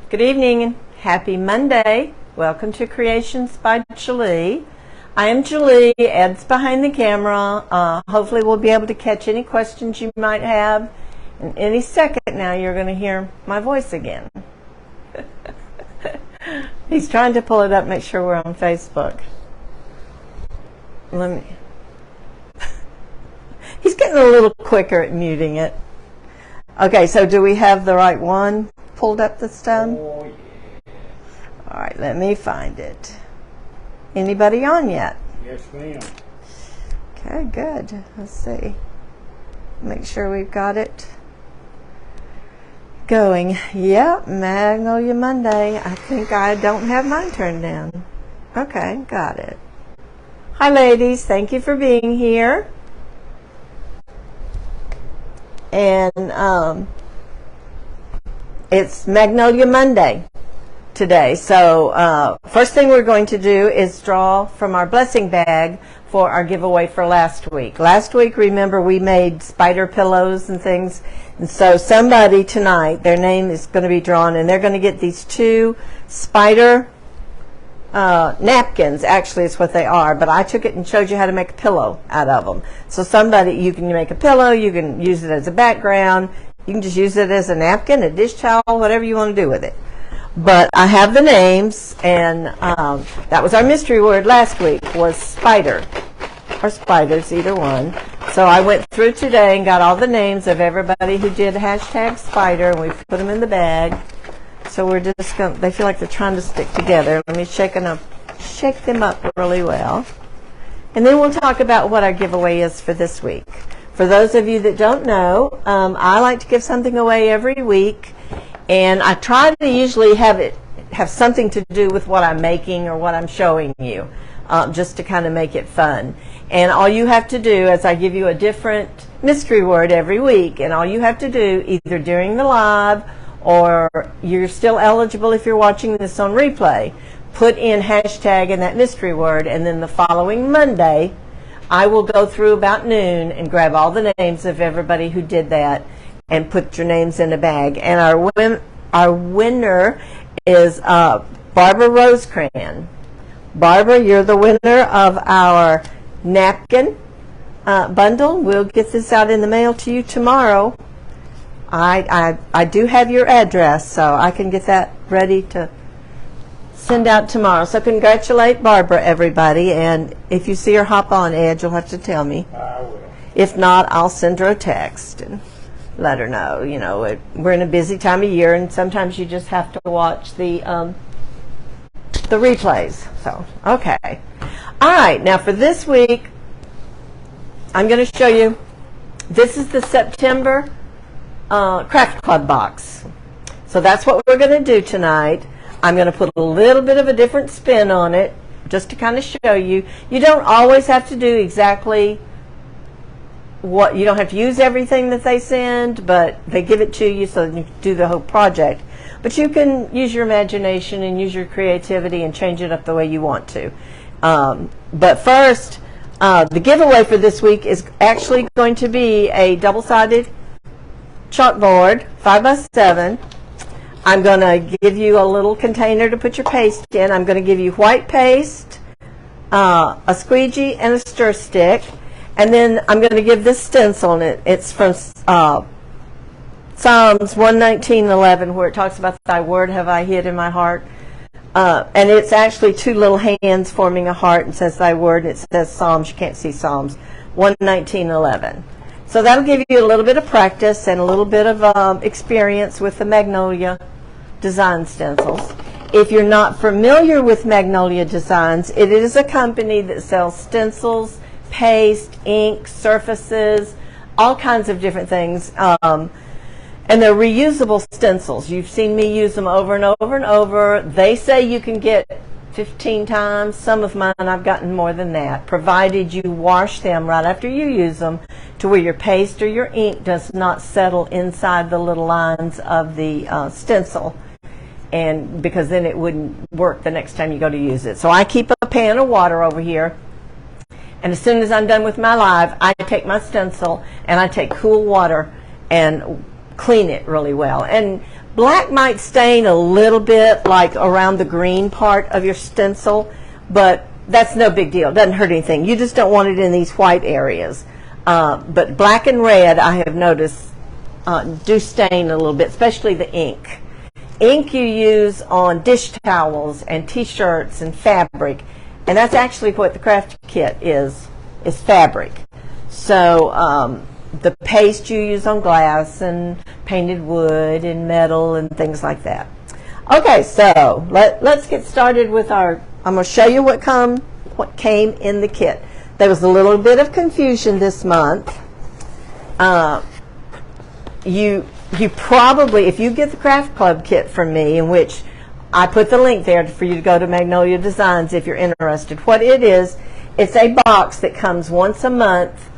Good evening and happy Monday. Welcome to Creations by Julie. I am Julie. Ed's behind the camera. Hopefully we'll be able to catch any questions you might have. And any second now you're going to hear my voice again. He's trying to pull it up, make sure we're on Facebook. He's getting a little quicker at muting it. Okay, so do we have the right one pulled up this time? Oh, yeah. All right, let me find it. Anybody on yet? Yes, ma'am. Okay, good. Let's see. Make sure we've got it going. Yep, Magnolia Monday. I think I don't have mine turned down. Okay, got it. Hi, ladies. Thank you for being here. And it's Magnolia Monday today. So first thing we're going to do is draw from our blessing bag for our giveaway for last week. Last week, remember, we made spider pillows and things. And so somebody tonight, their name is going to be drawn, and they're going to get these two spider napkins. Actually, it's what they are, but I took it and showed you how to make a pillow out of them. So somebody, you can make a pillow, you can use it as a background, you can just use it as a napkin, a dish towel, whatever you want to do with it. But I have the names, and that was our mystery word last week, was spider, or spiders, either one. So I went through today and got all the names of everybody who did hashtag spider, and we put them in the bag. So we're just going to, they feel like they're trying to stick together. Let me shake them up really well. And then we'll talk about what our giveaway is for this week. For those of you that don't know, I like to give something away every week. And I try to usually have something to do with what I'm making or what I'm showing you, just to kind of make it fun. And all you have to do is I give you a different mystery word every week. And all you have to do, either during the live or you're still eligible if you're watching this on replay, put in hashtag and that mystery word, and then the following Monday, I will go through about noon and grab all the names of everybody who did that and put your names in a bag. And our winner is Barbara Rosecran. Barbara, you're the winner of our napkin bundle. We'll get this out in the mail to you tomorrow. I do have your address, so I can get that ready to send out tomorrow. So congratulate Barbara, everybody. And if you see her hop on, Ed, you'll have to tell me. I will. If not, I'll send her a text and let her know. You know, we're in a busy time of year, and sometimes you just have to watch the replays. So, okay. All right, now for this week, I'm going to show you, this is the September Craft Club box. So that's what we're going to do tonight. I'm going to put a little bit of a different spin on it just to kind of show you. You don't always have to do exactly what, you don't have to use everything that they send, but they give it to you so that you can do the whole project. But you can use your imagination and use your creativity and change it up the way you want to. But first, the giveaway for this week is actually going to be a double-sided chalkboard, 5x7. I'm going to give you a little container to put your paste in. I'm going to give you white paste, a squeegee, and a stir stick. And then I'm going to give this stencil, and it's from Psalms 119:11, where it talks about thy word have I hid in my heart. And it's actually two little hands forming a heart, and says thy word, and it says Psalms. You can't see Psalms 119:11. So that'll give you a little bit of practice and a little bit of experience with the Magnolia design stencils. If you're not familiar with Magnolia Designs, it is a company that sells stencils, paste, ink, surfaces, all kinds of different things. And they're reusable stencils. You've seen me use them over and over and over. They say you can get 15 times. Some of mine I've gotten more than that, provided you wash them right after you use them to where your paste or your ink does not settle inside the little lines of the stencil, and because then it wouldn't work the next time you go to use it. So I keep a pan of water over here, and as soon as I'm done with my live, I take my stencil and I take cool water and clean it really well. And Black might stain a little bit, like around the green part of your stencil, but that's no big deal. It doesn't hurt anything. You just don't want it in these white areas. But black and red, I have noticed, do stain a little bit, especially the ink. Ink you use on dish towels and t-shirts and fabric, and that's actually what the craft kit is fabric. So the paste you use on glass and painted wood and metal and things like that. Okay, so let's get started with I'm going to show you what came in the kit. There was a little bit of confusion this month. You probably, if you get the Craft Club kit from me, in which I put the link there for you to go to Magnolia Designs if you're interested. What it is, it's a box that comes once a month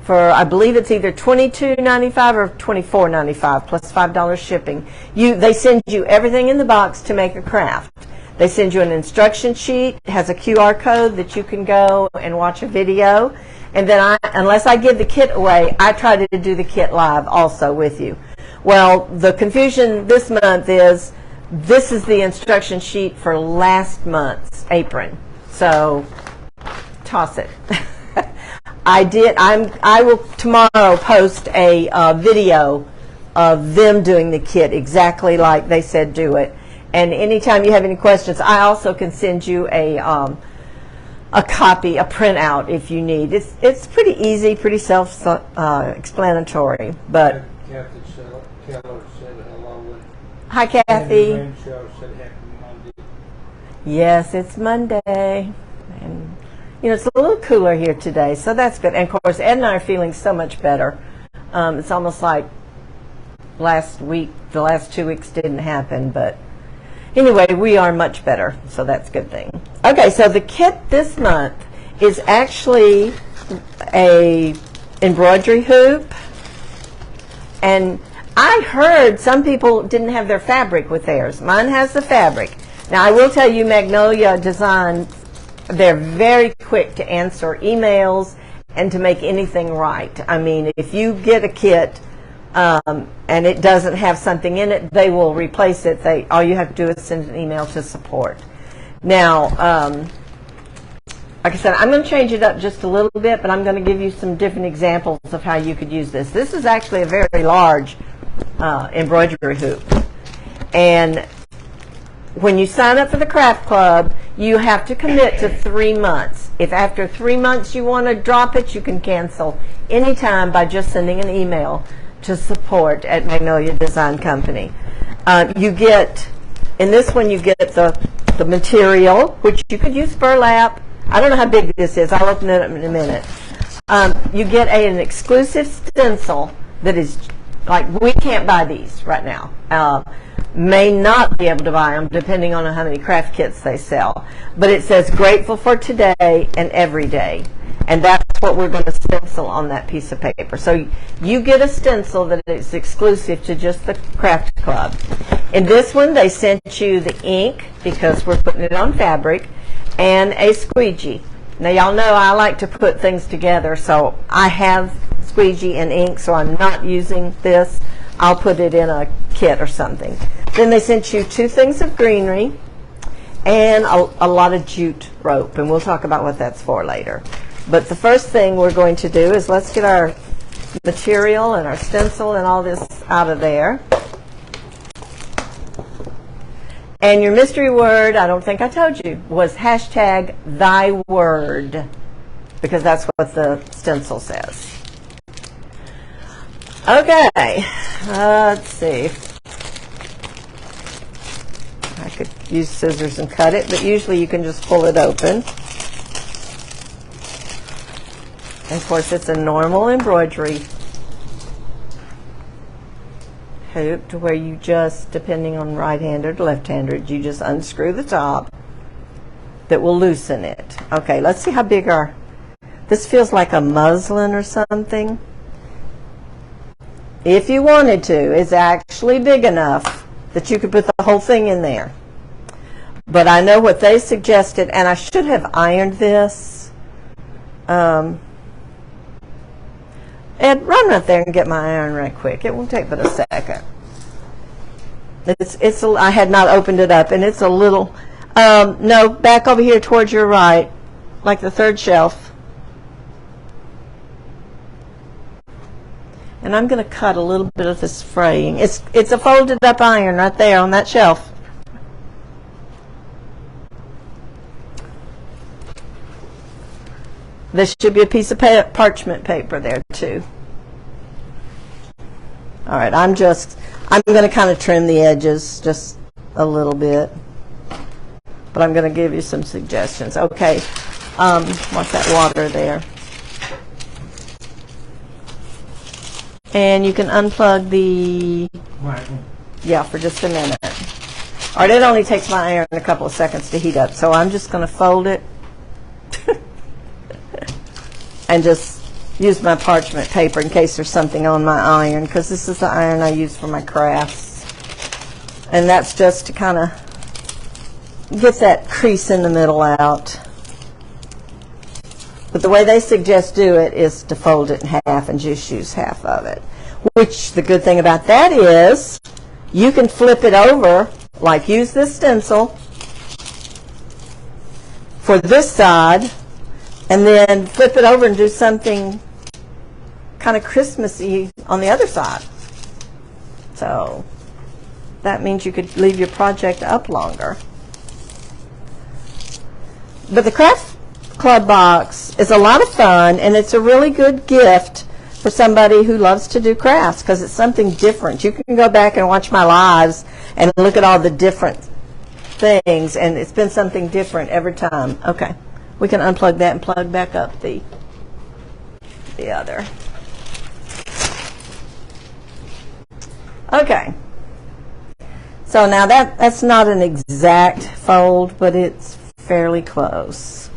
for, I believe it's either $22.95 or $24.95 plus $5 shipping. They send you everything in the box to make a craft. They send you an instruction sheet. It has a QR code that you can go and watch a video. And then unless I give the kit away, I try to do the kit live also with you. Well, the confusion this month is this is the instruction sheet for last month's apron. So toss it. I will tomorrow post a video of them doing the kit exactly like they said do it. And anytime you have any questions, I also can send you a copy, a printout if you need. It's pretty easy, pretty self-explanatory. But Kathy Keller said hello. Hi, Kathy. And the show said happy Monday. Yes, it's Monday, and it's a little cooler here today, so that's good. And of course, Ed and I are feeling so much better. It's almost like last week, the last 2 weeks didn't happen, but anyway, we are much better, so that's a good thing. Okay, so the kit this month is actually a embroidery hoop, and I heard some people didn't have their fabric with theirs. Mine has the fabric. Now, I will tell you, Magnolia Design, they're very quick to answer emails and to make anything right. I mean, if you get a kit and it doesn't have something in it, they will replace it. All you have to do is send an email to support. Now, like I said, I'm going to change it up just a little bit, but I'm going to give you some different examples of how you could use this. This is actually a very large embroidery hoop. And when you sign up for the Craft Club, you have to commit to 3 months. If after 3 months you want to drop it, you can cancel anytime by just sending an email to support at Magnolia Design Company. You get, in this one, you get the material, which you could use burlap. I don't know how big this is. I'll open it up in a minute. You get an exclusive stencil that is, like, we can't buy these right now. May not be able to buy them depending on how many craft kits they sell. But it says grateful for today and every day. And that's what we're going to stencil on that piece of paper. So you get a stencil that is exclusive to just the Craft Club. In this one, they sent you the ink, because we're putting it on fabric, and a squeegee. Now, y'all know I like to put things together, so I have squeegee and ink, so I'm not using this. I'll put it in a kit or something. Then they sent you 2 things of greenery and a lot of jute rope, and we'll talk about what that's for later. But the first thing we're going to do is let's get our material and our stencil and all this out of there. And your mystery word, I don't think I told you, was hashtag thy word, because that's what the stencil says. Okay, let's see. I could use scissors and cut it, but usually you can just pull it open. And of course, it's a normal embroidery hoop to where you just, depending on right-handed or left-handed, you just unscrew the top that will loosen it. Okay, let's see how big this feels like a muslin or something. If you wanted to, it's actually big enough that you could put the whole thing in there. But I know what they suggested, and I should have ironed this. Ed, run right there and get my iron right quick. It won't take but a second. I had not opened it up, and it's a little, no, back over here towards your right, like the third shelf. And I'm going to cut a little bit of this fraying. It's a folded up iron right there on that shelf. There should be a piece of parchment paper there too. All right, I'm going to kind of trim the edges just a little bit, but I'm going to give you some suggestions. Okay, what's that water there? And you can unplug the, yeah, for just a minute. All right, it only takes my iron a couple of seconds to heat up, so I'm just going to fold it and just use my parchment paper in case there's something on my iron, because this is the iron I use for my crafts. And that's just to kind of get that crease in the middle out. But the way they suggest do it is to fold it in half and just use half of it. Which the good thing about that is you can flip it over, like use this stencil for this side, and then flip it over and do something kind of Christmassy on the other side. So that means you could leave your project up longer. But the Craft Club box is a lot of fun, and it's a really good gift for somebody who loves to do crafts, because it's something different. You can go back and watch my lives and look at all the different things, and it's been something different every time. Okay, we can unplug that and plug back up the other. Okay, so now that's not an exact fold, but it's fairly close.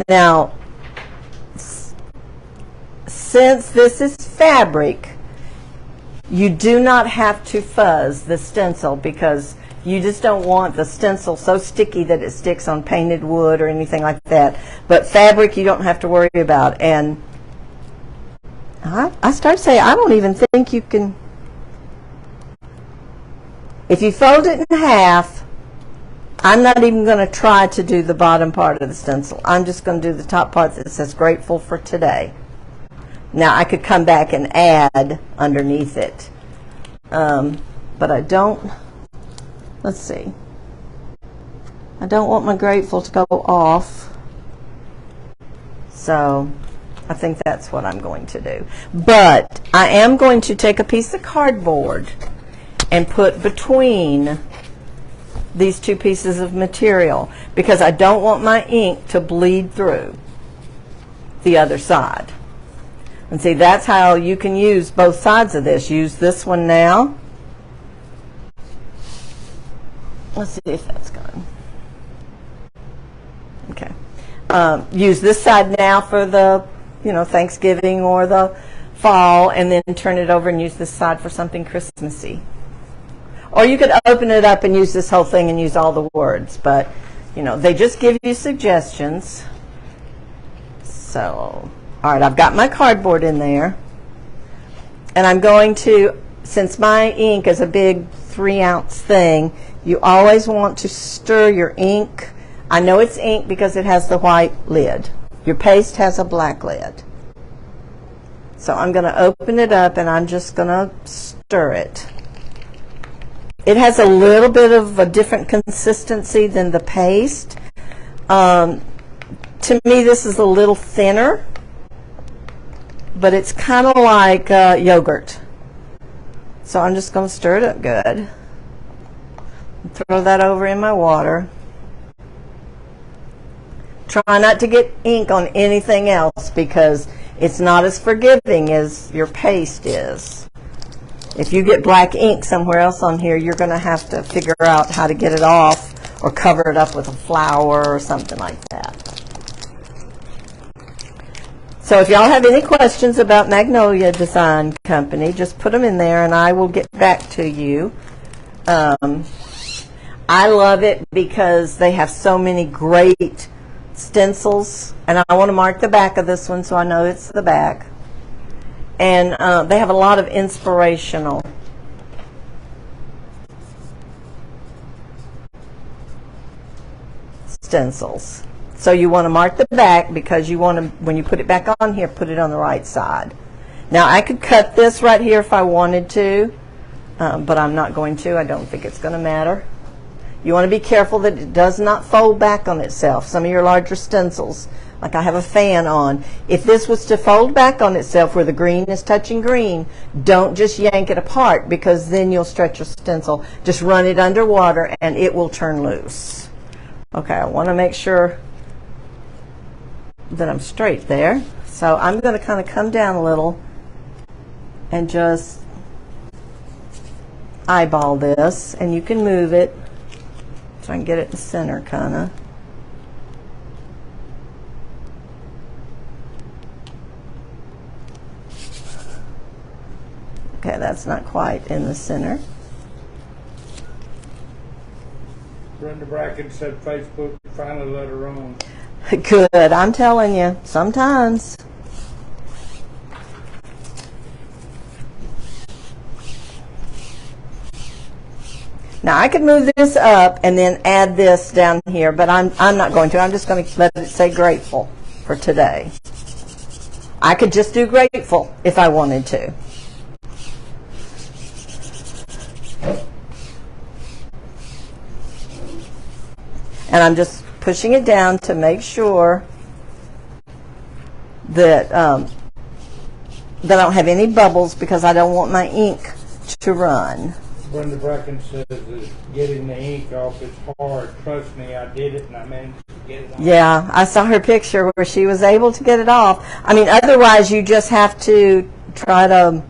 Now, since this is fabric, you do not have to fuzz the stencil, because you just don't want the stencil so sticky that it sticks on painted wood or anything like that. But fabric you don't have to worry about. And I start to say, I don't even think you can, if you fold it in half, I'm not even going to try to do the bottom part of the stencil. I'm just going to do the top part that says grateful for today. Now I could come back and add underneath it, but I don't, let's see, I don't want my grateful to go off, so I think that's what I'm going to do. But I am going to take a piece of cardboard and put between these two pieces of material, because I don't want my ink to bleed through the other side. And see, that's how you can use both sides of this. Use this one now. Let's see if that's gone. Okay. Use this side now for the, Thanksgiving or the fall, and then turn it over and use this side for something Christmassy. Or you could open it up and use this whole thing and use all the words, but they just give you suggestions. So, all right, I've got my cardboard in there, and I'm going to, since my ink is a big 3-ounce thing, you always want to stir your ink. I know it's ink because it has the white lid. Your paste has a black lid. So I'm going to open it up, and I'm just going to stir it. It has a little bit of a different consistency than the paste. To me, this is a little thinner, but it's kind of like yogurt. So I'm just going to stir it up good. Throw that over in my water. Try not to get ink on anything else, because it's not as forgiving as your paste is. If you get black ink somewhere else on here, you're going to have to figure out how to get it off or cover it up with a flower or something like that. So if y'all have any questions about Magnolia Design Company, just put them in there and I will get back to you. I love it because they have so many great stencils, and I want to mark the back of this one so I know it's the back. And they have a lot of inspirational stencils. So you want to mark the back because you want to, when you put it back on here, put it on the right side. Now I could cut this right here if I wanted to, but I'm not going to. I don't think it's going to matter. You want to be careful that it does not fold back on itself. Some of your larger stencils, like I have a fan on, if this was to fold back on itself where the green is touching green, don't just yank it apart because then you'll stretch your stencil. Just run it under water and it will turn loose. Okay, I want to make sure that I'm straight there. So I'm going to kind of come down a little and just eyeball this, and you can move it so I can get it in the center kind of. Okay, that's not quite in the center. Brenda Bracken said Facebook finally let her on. Good, I'm telling you, sometimes. Now I could move this up and then add this down here, but I'm not going to. I'm just going to let it say grateful for today. I could just do grateful if I wanted to. And I'm just pushing it down to make sure that that I don't have any bubbles because I don't want my ink to run. Brenda Bracken says that getting the ink off is hard. Trust me, I did it and I managed to get it off. Yeah, I saw her picture where she was able to get it off. I mean, otherwise you just have to try to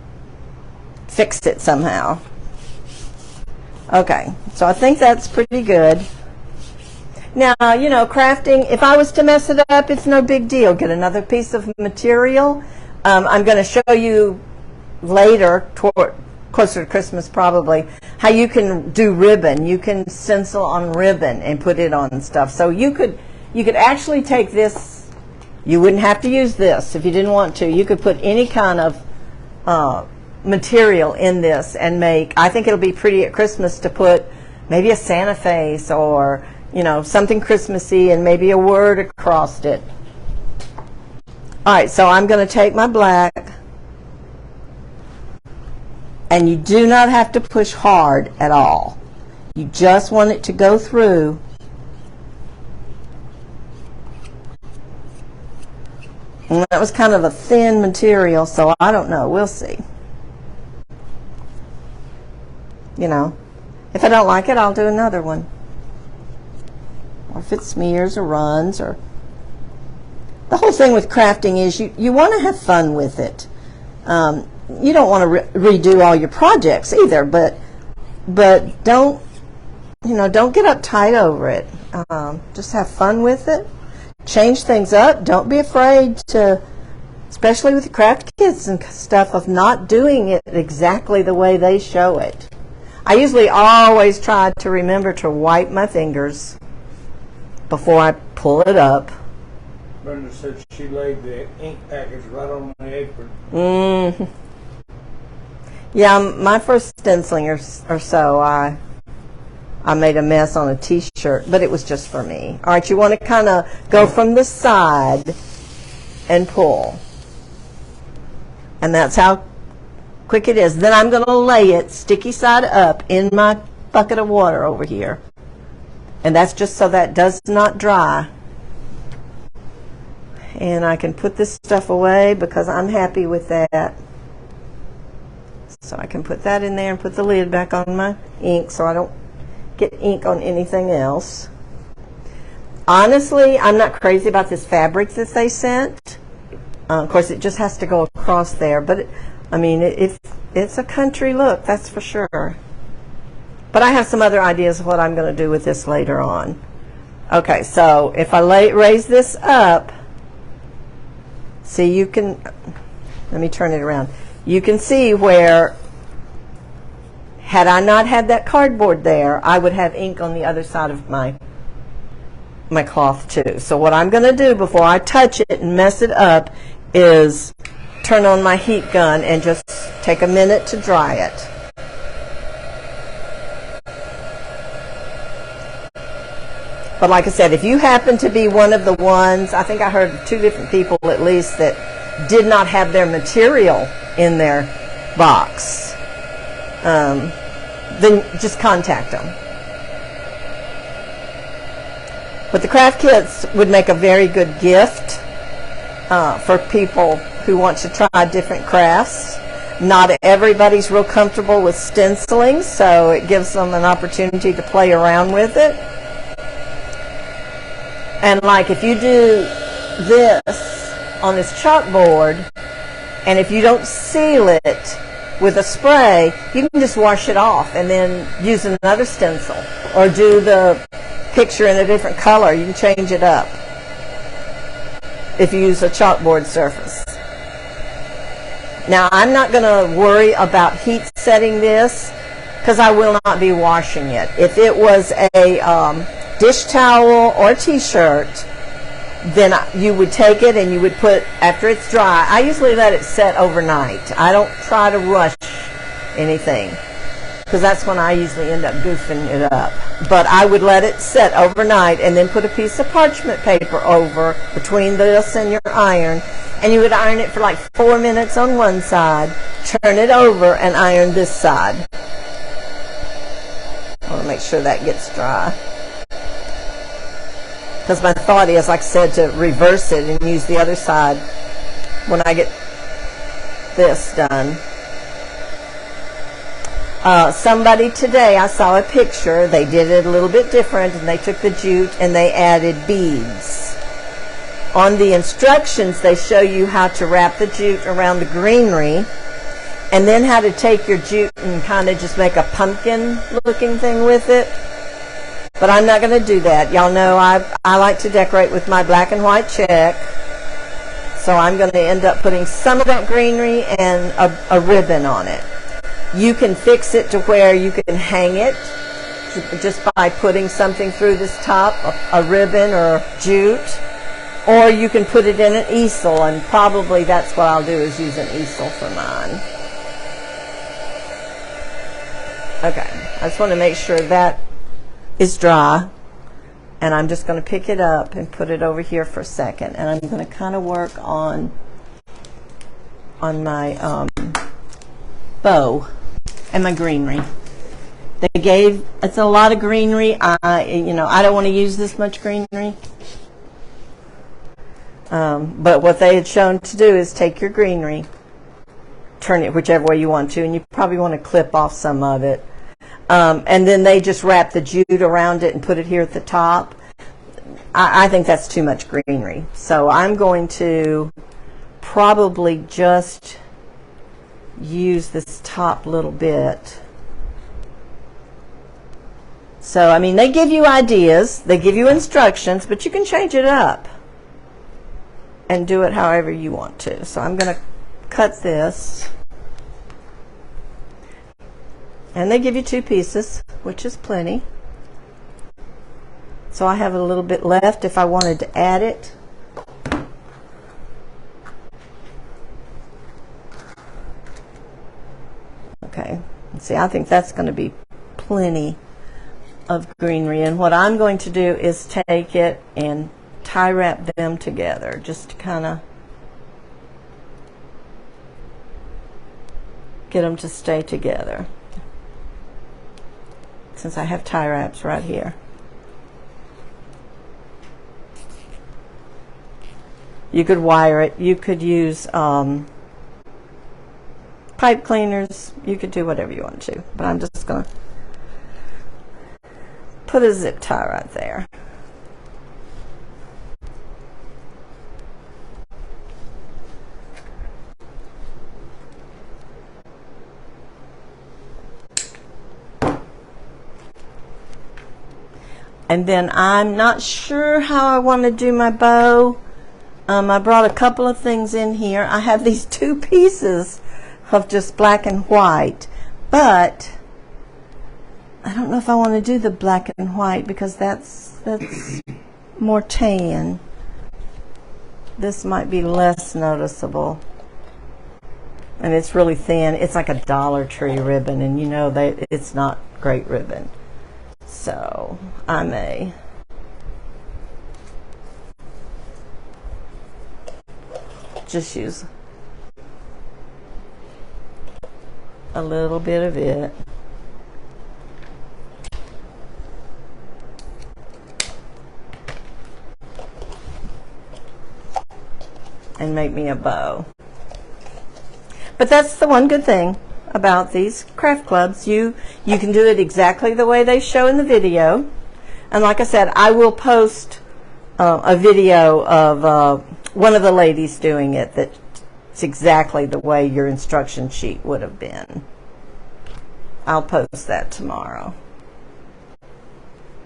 fix it somehow. Okay, so I think that's pretty good. Now, you know, crafting, if I was to mess it up, it's no big deal. Get another piece of material. I'm going to show you later, closer to Christmas probably, how you can do ribbon. You can stencil on ribbon and put it on stuff. So you could actually take this, you wouldn't have to use this if you didn't want to. You could put any kind of material in this and make, I think it'll be pretty at Christmas to put maybe a Santa face or, you know, something Christmassy and maybe a word across it. All right, so I'm going to take my black, and you do not have to push hard at all. You just want it to go through. And that was kind of a thin material, so I don't know. We'll see. You know, if I don't like it, I'll do another one. Or if it smears or runs, or the whole thing with crafting is you want to have fun with it. You don't want to redo all your projects either, but don't, you know, don't get uptight over it. Just have fun with it. Change things up. Don't be afraid to, especially with craft kits and stuff, of not doing it exactly the way they show it. I usually always try to remember to wipe my fingers before I pull it up. Brenda said she laid the ink package right on my apron. Yeah, my first stenciling or so, I made a mess on a t-shirt, but it was just for me. All right, you want to kind of go from the side and pull. And that's how quick it is. Then I'm going to lay it sticky side up in my bucket of water over here. And that's just so that does not dry. And I can put this stuff away because I'm happy with that. So I can put that in there and put the lid back on my ink so I don't get ink on anything else. Honestly, I'm not crazy about this fabric that they sent. Of course, it just has to go across there. But, I mean, it's a country look, that's for sure. But I have some other ideas of what I'm going to do with this later on. Okay, so if I raise this up, see, you can, let me turn it around. You can see where, had I not had that cardboard there, I would have ink on the other side of my cloth too. So what I'm going to do before I touch it and mess it up is turn on my heat gun and just take a minute to dry it. But like I said, if you happen to be one of the ones, I think I heard 2 different people at least that did not have their material in their box, then just contact them. But the craft kits would make a very good gift for people who want to try different crafts. Not everybody's real comfortable with stenciling, so it gives them an opportunity to play around with it. And like if you do this on this chalkboard, and if you don't seal it with a spray, you can just wash it off and then use another stencil, or do the picture in a different color. You can change it up if you use a chalkboard surface. Now, I'm not going to worry about heat setting this because I will not be washing it. If it was a dish towel or t-shirt, then you would take it and you would put, after it's dry, I usually let it set overnight. I don't try to rush anything because that's when I usually end up goofing it up. But I would let it set overnight and then put a piece of parchment paper over between this and your iron, and you would iron it for like 4 minutes on one side, turn it over and iron this side. I want to make sure that gets dry. Because my thought is, like I said, to reverse it and use the other side when I get this done. Somebody today, I saw a picture, they did it a little bit different, and they took the jute and they added beads. On the instructions, they show you how to wrap the jute around the greenery, and then how to take your jute and kind of just make a pumpkin looking thing with it. But I'm not going to do that. Y'all know I like to decorate with my black and white check. So I'm going to end up putting some of that greenery and a ribbon on it. You can fix it to where you can hang it just by putting something through this top, a ribbon or jute. Or you can put it in an easel, and probably that's what I'll do, is use an easel for mine. Okay, I just want to make sure that is dry, and I'm just going to pick it up and put it over here for a second, and I'm going to kind of work on my bow and my greenery. It's a lot of greenery. I don't want to use this much greenery, but what they had shown to do is take your greenery, turn it whichever way you want to, and you probably want to clip off some of it. And then they just wrap the jute around it and put it here at the top. I think that's too much greenery. So I'm going to probably just use this top little bit. So, I mean, they give you ideas, they give you instructions, but you can change it up and do it however you want to. So I'm going to cut this. And they give you 2 pieces, which is plenty. So I have a little bit left if I wanted to add it. Okay, see, I think that's going to be plenty of greenery. And what I'm going to do is take it and tie wrap them together, just to kind of get them to stay together, since I have tie wraps right here. You could wire it. You could use pipe cleaners. You could do whatever you want to. But I'm just going to put a zip tie right there. And then I'm not sure how I want to do my bow. I brought a couple of things in here. I have these 2 pieces of just black and white, but I don't know if I want to do the black and white because that's more tan. This might be less noticeable. And it's really thin. It's like a Dollar Tree ribbon, and you know that it's not great ribbon. So I may just use a little bit of it. And make me a bow. But that's the one good thing about these craft clubs. You can do it exactly the way they show in the video. And like I said, I will post a video of one of the ladies doing it that's exactly the way your instruction sheet would have been. I'll post that tomorrow.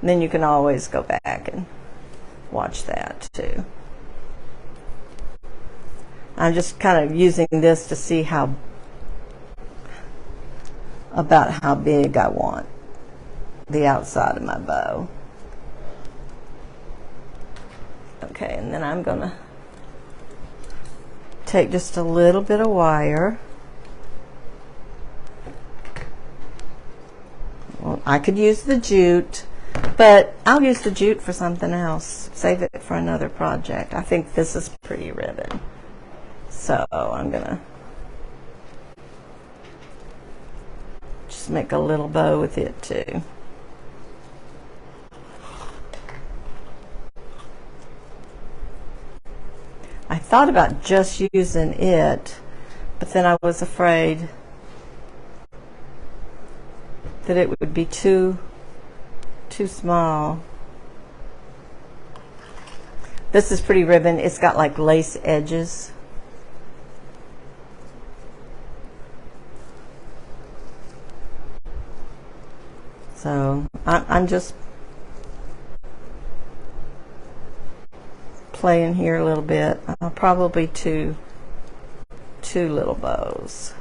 And then you can always go back and watch that too. I'm just kind of using this to see about how big I want the outside of my bow. Okay, and then I'm going to take just a little bit of wire. Well, I could use the jute, but I'll use the jute for something else. Save it for another project. I think this is pretty ribbon. So I'm going to just make a little bow with it too. I thought about just using it, but then I was afraid that it would be too small. This is pretty ribbon. It's got like lace edges. So I'm just playing here a little bit. I'll probably two little bows.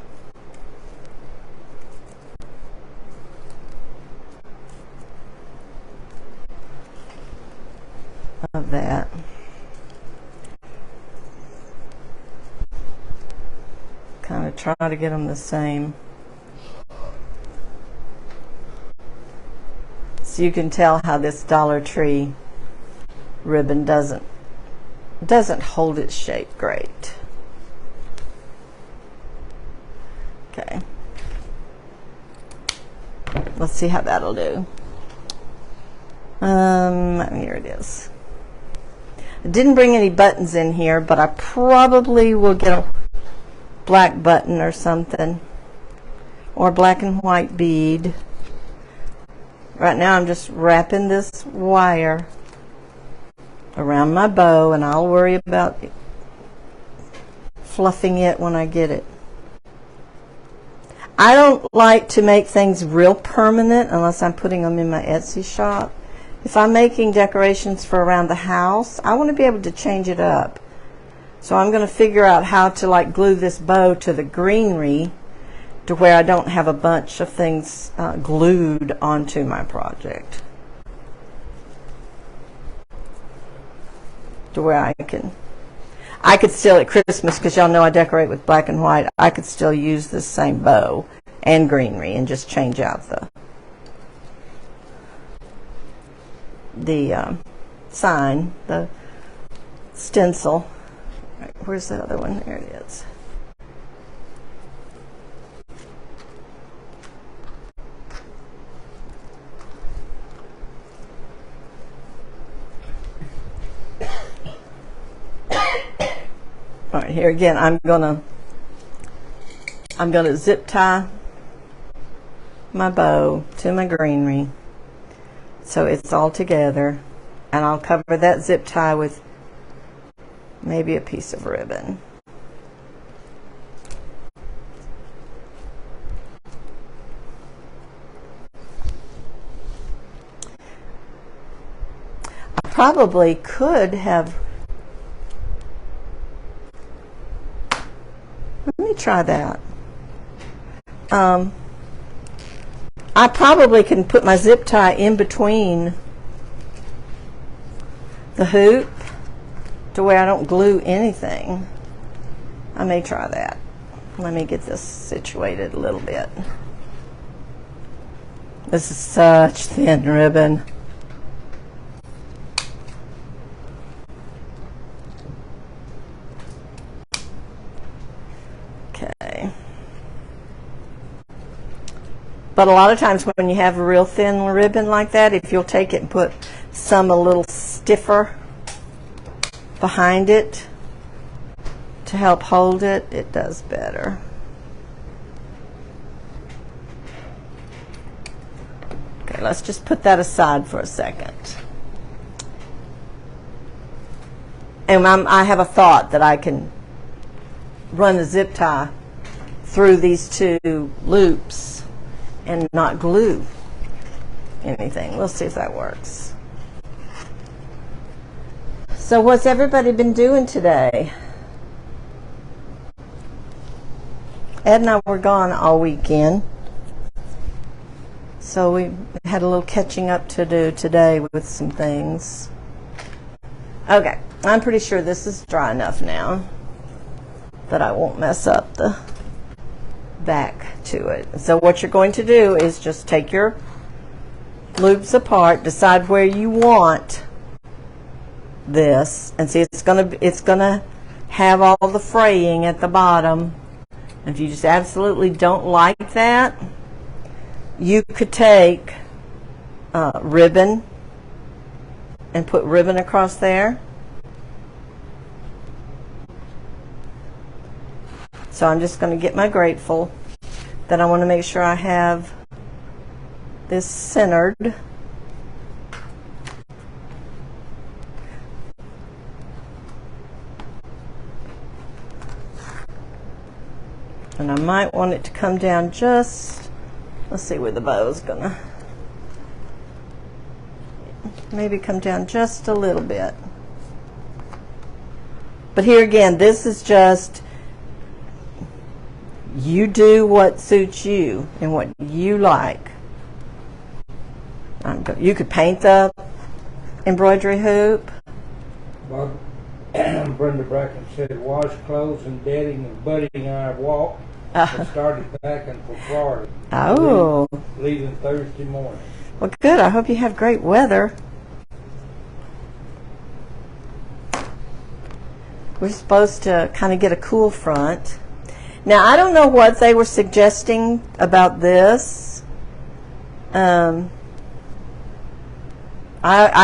Of that. Kind of try to get them the same. So you can tell how this Dollar Tree ribbon doesn't hold its shape great. Okay. Let's see how that'll do. Here it is. I didn't bring any buttons in here, but I probably will get a black button or something, or black and white bead. Right now I'm just wrapping this wire around my bow, and I'll worry about fluffing it when I get it. I don't like to make things real permanent unless I'm putting them in my Etsy shop. If I'm making decorations for around the house, I want to be able to change it up. So I'm going to figure out how to like glue this bow to the greenery to where I don't have a bunch of things glued onto my project. To where I could still at Christmas, because y'all know I decorate with black and white, I could still use this same bow and greenery and just change out the sign, the stencil. Right, where's the other one? There it is. All right, here again, I'm gonna zip tie my bow to my greenery so it's all together, and I'll cover that zip tie with maybe a piece of ribbon. I probably could have. Let me try that. I probably can put my zip tie in between the hoop to where I don't glue anything. I may try that. Let me get this situated a little bit. This is such thin ribbon. But a lot of times when you have a real thin ribbon like that, if you'll take it and put some a little stiffer behind it to help hold it, it does better. Okay, let's just put that aside for a second. And I have a thought that I can run a zip tie through these two loops and not glue anything. We'll see if that works. So what's everybody been doing today? Ed and I were gone all weekend, so we had a little catching up to do today with some things. Okay, I'm pretty sure this is dry enough now that I won't mess up the back to it. So what you're going to do is just take your loops apart, decide where you want this, and see it's gonna have all the fraying at the bottom. If you just absolutely don't like that, you could take ribbon and put ribbon across there. So I'm just going to get my grateful. Then I want to make sure I have this centered. And I might want it to come down just, let's see where the bow is going to, maybe come down just a little bit. But here again, this is just, you do what suits you and what you like. You could paint the embroidery hoop. Bob, Brenda Bracken said washcloths and bedding and Buddy and I walked and started packing for Florida. Oh. Leaving Thursday morning. Well, good. I hope you have great weather. We're supposed to kind of get a cool front. Now, I don't know what they were suggesting about this. I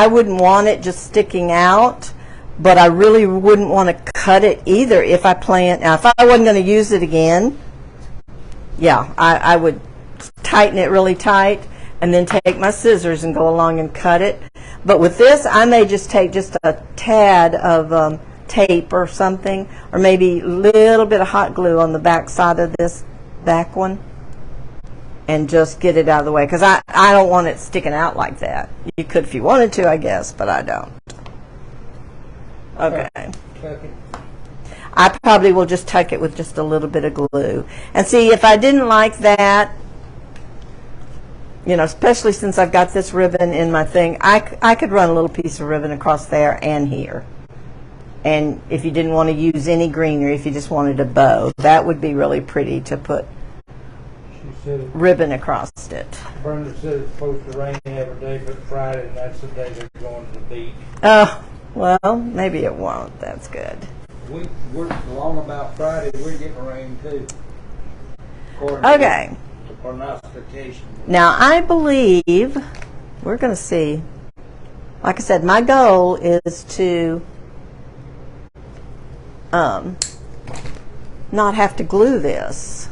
wouldn't want it just sticking out, but I really wouldn't want to cut it either if I plan. Now, if I wasn't going to use it again, yeah, I would tighten it really tight and then take my scissors and go along and cut it. But with this, I may just take just a tad of tape or something, or maybe a little bit of hot glue on the back side of this back one, and just get it out of the way, because I don't want it sticking out like that. You could if you wanted to, I guess, but I don't. Okay. I probably will just tuck it with just a little bit of glue. And see, if I didn't like that, you know, especially since I've got this ribbon in my thing, I could run a little piece of ribbon across there and here. And if you didn't want to use any greenery, if you just wanted a bow, that would be really pretty to put ribbon across it. Brenda said it's supposed to rain every day but Friday, and that's the day they're going to the beach. Oh, well, maybe it won't. That's good. We're long about Friday. We're getting rain too. Okay. To prognostication. Now, I believe we're going to see. Like I said, my goal is to not have to glue this.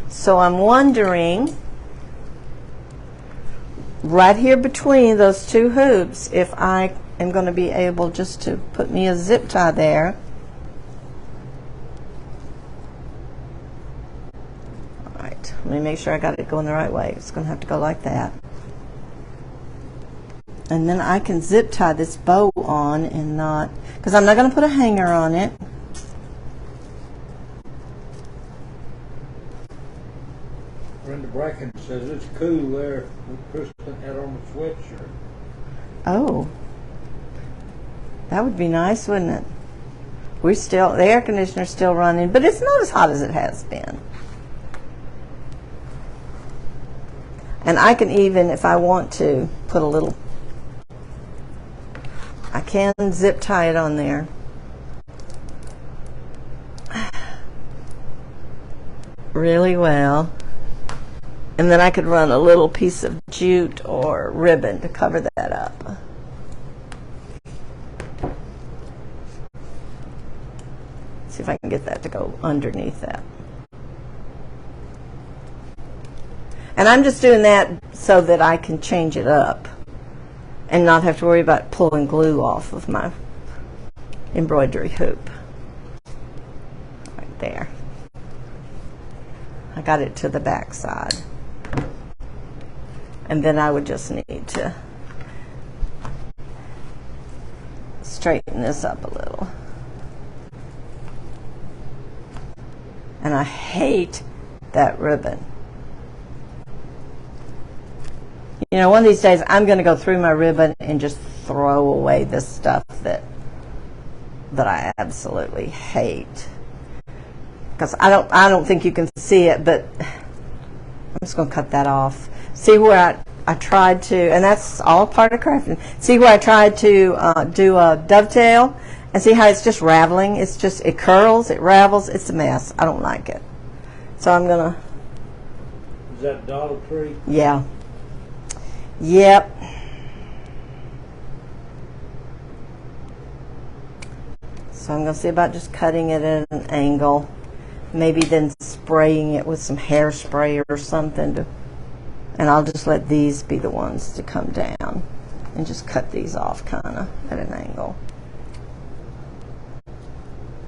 So I'm wondering, right here between those two hoops, if I am going to be able just to put me a zip tie there. All right, let me make sure I got it going the right way. It's going to have to go like that. And then I can zip tie this bow on and not, because I'm not going to put a hanger on it. Brenda Bracken says it's cool there with Kristen had on the sweatshirt. Oh, that would be nice, wouldn't it? The air conditioner's still running, but it's not as hot as it has been. And I can even, if I want to, put a little, I can zip tie it on there. Really well. And then I could run a little piece of jute or ribbon to cover that up. See if I can get that to go underneath that. And I'm just doing that so that I can change it up and not have to worry about pulling glue off of my embroidery hoop. Right there. I got it to the back side. And then I would just need to straighten this up a little. And I hate that ribbon. You know, one of these days I'm going to go through my ribbon and just throw away this stuff that I absolutely hate. Because I don't think you can see it, but I'm just going to cut that off. See where I tried to, and that's all part of crafting. See where I tried to do a dovetail, and see how it's just raveling. It's just, it curls, it ravels, it's a mess. I don't like it. So I'm going to. Is that Dollar Tree? Yeah. Yep. So I'm going to see about just cutting it at an angle. Maybe then spraying it with some hairspray or something. And I'll just let these be the ones to come down. And just cut these off kind of at an angle.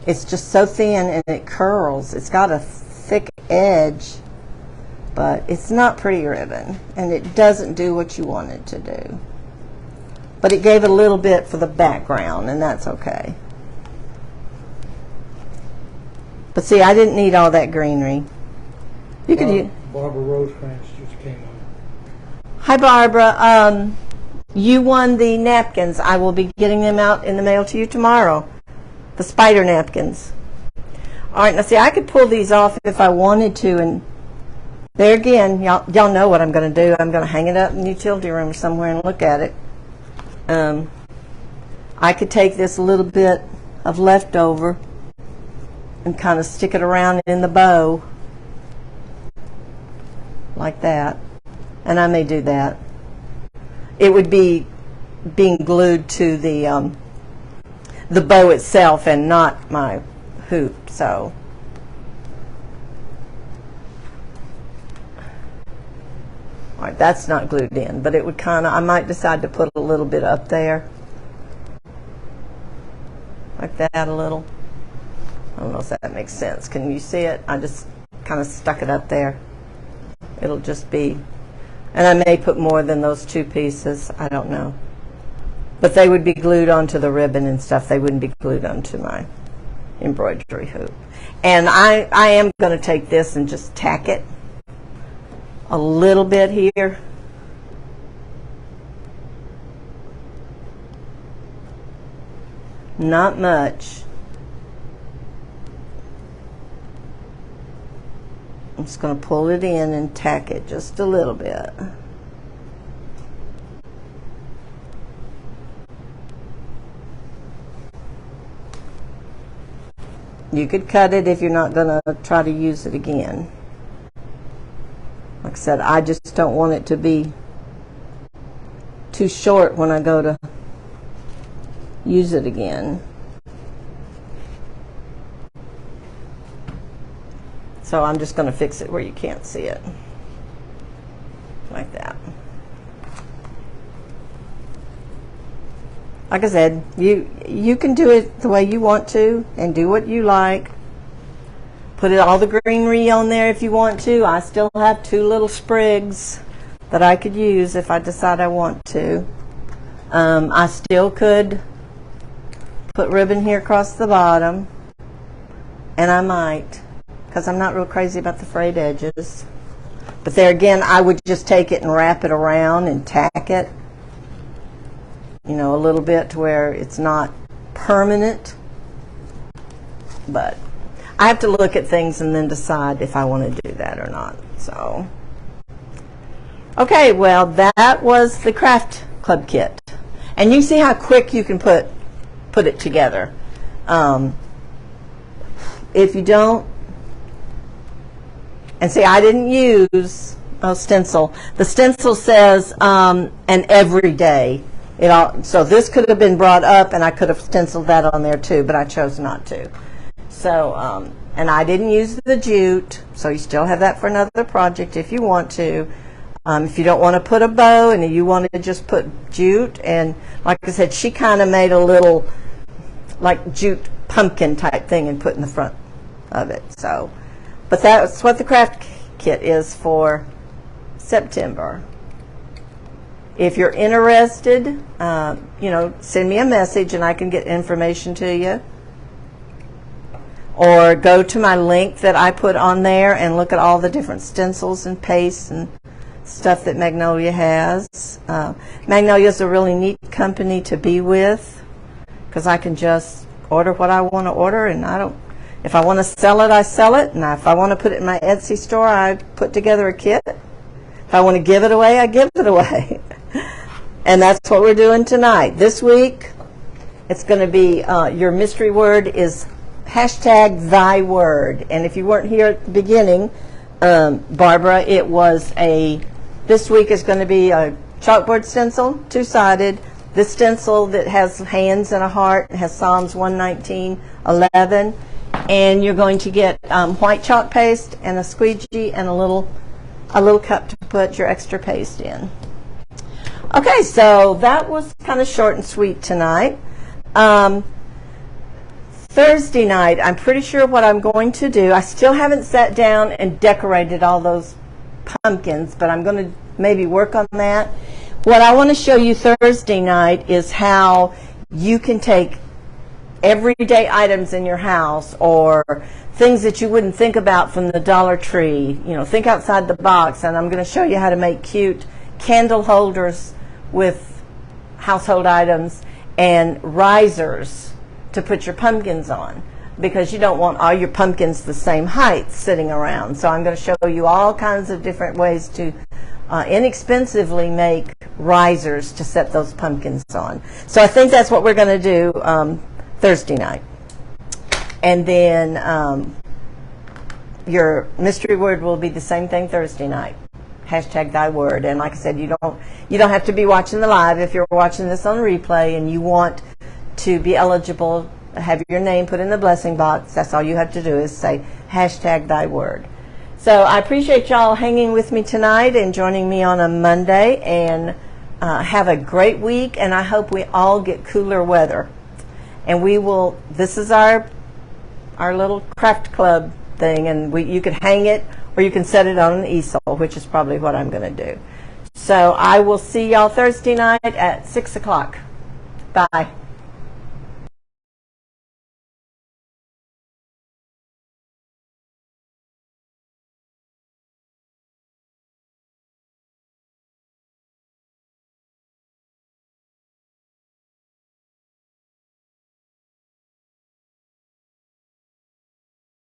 It's just so thin and it curls. It's got a thick edge. But it's not pretty ribbon, and it doesn't do what you want it to do. But it gave a little bit for the background, and that's okay. But see, I didn't need all that greenery. You could use. Barbara Rosecrans just came on. Hi, Barbara. You won the napkins. I will be getting them out in the mail to you tomorrow. The spider napkins. All right, now see, I could pull these off if I wanted to, and there again, y'all know what I'm going to do. I'm going to hang it up in the utility room somewhere and look at it. I could take this little bit of leftover and kind of stick it around in the bow like that. And I may do that. It would be being glued to the bow itself and not my hoop, so. All right, that's not glued in, but it would kind of, I might decide to put a little bit up there. Like that a little. I don't know if that makes sense. Can you see it? I just kind of stuck it up there. It'll just be, and I may put more than those two pieces. I don't know. But they would be glued onto the ribbon and stuff. They wouldn't be glued onto my embroidery hoop. And I am going to take this and just tack it a little bit here. Not much. I'm just going to pull it in and tack it just a little bit. You could cut it if you're not going to try to use it again. Like I said, I just don't want it to be too short when I go to use it again. So I'm just going to fix it where you can't see it. Like that. Like I said, you can do it the way you want to and do what you like. Put all the greenery on there if you want to. I still have two little sprigs that I could use if I decide I want to. I still could put ribbon here across the bottom, and I might, because I'm not real crazy about the frayed edges. But there again, I would just take it and wrap it around and tack it, you know, a little bit to where it's not permanent. But I have to look at things and then decide if I want to do that or not. So, okay, well, that was the craft club kit, and you see how quick you can put it together. If you don't, and see, I didn't use stencil. The stencil says an everyday. So this could have been brought up, and I could have stenciled that on there too, but I chose not to. So, and I didn't use the jute, so you still have that for another project if you want to. If you don't want to put a bow and you want to just put jute, and like I said, she kind of made a little like jute pumpkin type thing and put in the front of it. So, but that's what the craft kit is for September. If you're interested, you know, send me a message and I can get information to you. Or go to my link that I put on there and look at all the different stencils and pastes and stuff that Magnolia has. Magnolia is a really neat company to be with because I can just order what I want to order, and if I want to sell it, I sell it, and if I want to put it in my Etsy store, I put together a kit. If I want to give it away, I give it away. And that's what we're doing tonight. This week, it's going to be, your mystery word is #ThyWord. And if you weren't here at the beginning, Barbara, this week is going to be a chalkboard stencil, two-sided. This stencil that has hands and a heart has Psalms 119:11. And you're going to get white chalk paste and a squeegee and a little cup to put your extra paste in. Okay, so that was kind of short and sweet tonight. Thursday night, I'm pretty sure what I'm going to do, I still haven't sat down and decorated all those pumpkins, but I'm going to maybe work on that. What I want to show you Thursday night is how you can take everyday items in your house or things that you wouldn't think about from the Dollar Tree. You know, think outside the box, and I'm going to show you how to make cute candle holders with household items and risers to put your pumpkins on, because you don't want all your pumpkins the same height sitting around. So I'm going to show you all kinds of different ways to inexpensively make risers to set those pumpkins on. So I think that's what we're going to do Thursday night. And then your mystery word will be the same thing Thursday night. #ThyWord. And like I said, you don't have to be watching the live. If you're watching this on replay and you want to be eligible, have your name put in the blessing box, that's all you have to do is say #ThyWord. So I appreciate y'all hanging with me tonight and joining me on a Monday, and have a great week, and I hope we all get cooler weather. And this is our little craft club thing, and you can hang it or you can set it on an easel, which is probably what I'm going to do. So I will see y'all Thursday night at 6 o'clock. Bye.